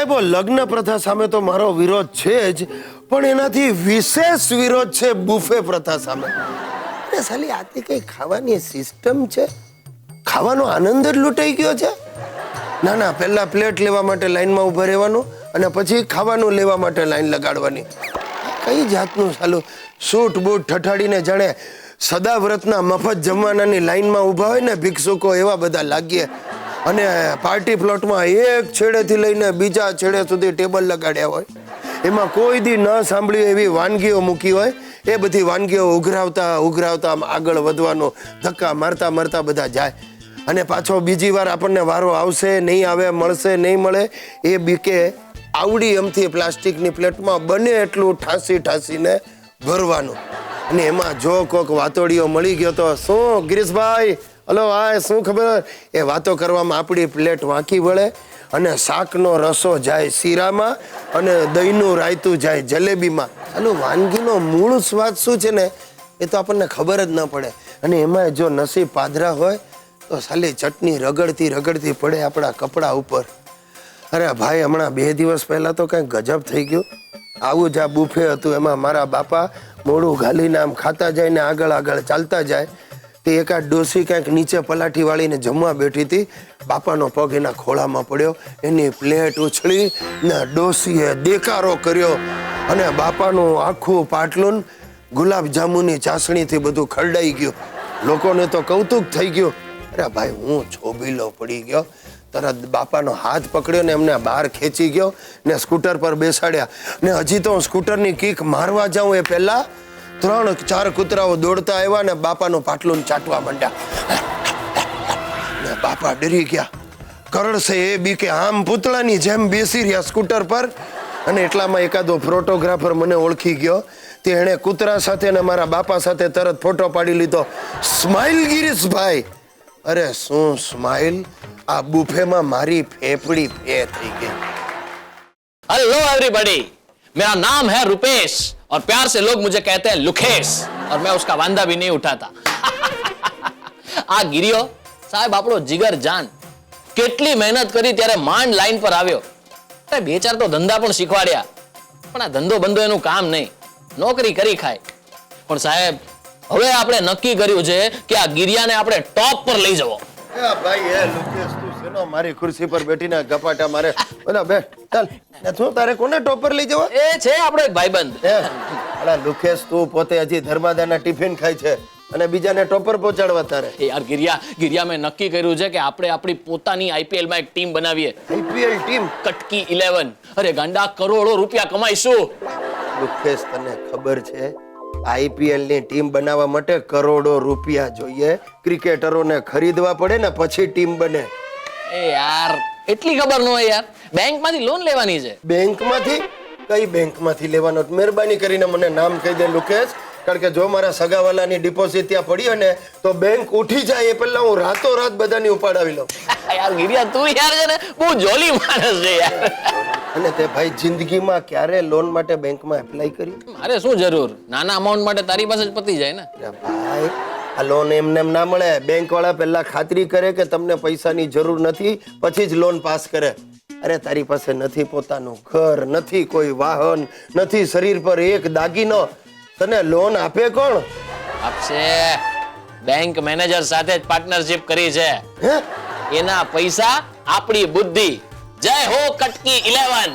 સાહેબો લગ્ન પ્રથા સામે તો મારો વિરોધ છે જ, પણ એનાથી વિશેષ વિરોધ છે બુફે પ્રથા સામે. અરે સાલી આથી કઈ ખાવાની સિસ્ટમ છે? ખાવાનો આનંદ જ લૂંટાઈ ગયો છે. ના ના, પહેલા પ્લેટ લેવા માટે લાઈનમાં ઊભા રહેવાનું અને પછી ખાવાનું લેવા માટે લાઈન લગાડવાની. કઈ જાતનું સાલું સૂટ બૂટ ઠઠાડીને જાણે સદાવ્રતના મફત જમવાનાની લાઈનમાં ઊભા હોય ને ભિક્ષુકો, એવા બધા લાગીએ. અને પાર્ટી પ્લોટમાં એક છેડેથી લઈને બીજા છેડે સુધી ટેબલ લગાડ્યા હોય. એમાં કોઈ દી ન સાંભળ્યું એવી વાનગીઓ મૂકી હોય. એ બધી વાનગીઓ ઉઘરાવતા ઉઘરાવતા આગળ વધવાનું, ધક્કા મારતા મારતા બધા જાય. અને પાછો બીજી વાર આપણને વારો આવશે નહીં આવે, મળશે નહીં મળે, એ બીકે આવડી એમથી પ્લાસ્ટિકની પ્લેટમાં બને એટલું ઠાંસી ઠાંસીને ભરવાનું. અને એમાં જો કોક વાતોડીઓ મળી ગયો તો શું ગિરીશભાઈ, હલો આ શું ખબર, એ વાતો કરવામાં આપણી પ્લેટ વાંકી વળે અને શાકનો રસો જાય શીરામાં અને દહીંનું રાયતું જાય જલેબીમાં. આનું વાનગીનો મૂળ સ્વાદ શું છે ને એ તો આપણને ખબર જ ન પડે. અને એમાં જો નસીબ પાદરા હોય તો સાલી ચટણી રગડતી રગડતી પડે આપણા કપડા ઉપર. અરે ભાઈ, હમણાં 2 દિવસ પહેલા તો કંઈક ગજબ થઈ ગયું. આવું જ આ બુફે હતું, એમાં મારા બાપા મોઢું ઘાલીને આમ ખાતા જાય ને આગળ આગળ ચાલતા જાય. તે એકાદ ડોસી કંઈક નીચે પલાઠી વાળીને જમવા બેઠી હતી. બાપાનો પગ એના ખોળામાં પડ્યો, એની પ્લેટ ઉછળી ને ડોસીએ દેકારો કર્યો અને બાપાનું આખું પાટલું ગુલાબ જાંબુની ચાસણીથી બધું ખરડાઈ ગયું. લોકોને તો કૌતુક થઈ ગયું. અરે ભાઈ, હું છોબીલો પડી ગયો. તરત બાપાનો હાથ પકડ્યો ને એમને બહાર ખેંચી ગયો ને સ્કૂટર પર બેસાડ્યા. ને હજી તો સ્કૂટરની કિક મારવા જાઉં એ પહેલા 3-4 કૂતરાઓ દોડતા આવ્યા ને બાપાનું પાટલું ચાટવા માંડ્યા. ને બાપા ડરી ગયા. કરડશે એ બીકે આમ પૂતળાની જેમ બેસી રહ્યા સ્કૂટર પર. અને એટલામાં એકાદો ફોટોગ્રાફર મને ઓળખી ગયો. તે એણે કૂતરા સાથે ને મારા બાપા સાથે તરત ફોટો પાડી લીધો. સ્માઇલ ગિરીશભાઈ. અરે શું સ્માઇલ, આ બુફેમાં મારી फेफड़ी ફે થઈ ગઈ. हेलो एवरीबॉडी, मेरा नाम है रुपेश और प्यार से लोग मुझे कहते हैं लुखेश और मैं उसका वांदा भी नहीं उठाता. आ गिरियो साहब આપણો જીગર જાન કેટલી મહેનત કરી ત્યારે માંડ લાઈન પર આવ્યો. અરે 2-4 તો ધંધા પણ શીખવાડ્યા, પણ આ ધંધો બંધો એનું કામ નહીં, નોકરી કરી ખાય. પણ સાહેબ, હવે આપણે નક્કી કર્યું છે કે આ ગિરિયાને આપણે ટોપ પર લઈ જવો. ભાઈ એ લુકેશ, તું શેનો મારી ખુરશી પર બેઠીને ગપાટા મારે? ઓલા બે ચાલ, શું તારે કોને ટોપ પર લઈ જવા? એ છે આપણો એક ભાઈબંધ. અલા લુકેશ, તું પોતે હજી ધર્માદાના ટિફિન ખાય છે અને બીજાને ટોપર પહોંચાડવા તારે? એ યાર ગિરિયા મેં નક્કી કર્યું છે કે આપણે આપણી પોતાની આઈપીએલ માં એક ટીમ બનાવીએ. IPL team? કટકી 11. અરે ગાંડા, કરોડો રૂપિયા કમાઈશું. લુકેશ, તને ખબર છે આઈપીએલ ની ટીમ બનાવવા માટે કરોડો રૂપિયા જોઈએ. ક્રિકેટરોને ખરીદવા પડે ને પછી ટીમ બને. એ યાર, એટલી ખબર ન હોય યાર. બેંક માંથી લોન લેવાની છે. બેંકમાંથી? કઈ બેંકમાંથી લેવાનો? મહેરબાની કરીને મને નામ કહી દે લુકેશ, કારણ કે જો મારા સગાવાલાની ડિપોઝિટ ત્યાં પડી હોય ને તો બેંક ઉઠી જાય એ પહેલા હું રાતોરાત બધાની ઉપાડાવી લઉં. યાર ગિરિયા, તું યાર છે ને બહુ જોલી માણસ છે યાર. અને તે ભાઈ જિંદગીમાં ક્યારે લોન માટે બેંકમાં એપ્લાય કરી? મારે શું જરૂર, નાના અમાઉન્ટ માટે તારી પાસે જ પતી જાય ને. ભાઈ, આ લોન એમને એમ ના મળે. બેંક વાળા પહેલા ખાતરી કરે કે તમને પૈસાની જરૂર નથી, પછી જ લોન પાસ કરે. અરે તારી પાસે નથી પોતાનું ઘર, નથી કોઈ વાહન, નથી શરીર પર એક દાગીનો, તને લોન આપે કોણ? આપશે બેંક મેનેજર સાથે જ પાર્ટનરશિપ કરી છે. એના પૈસા, આપણી બુદ્ધિ. જય હો કટકી 11.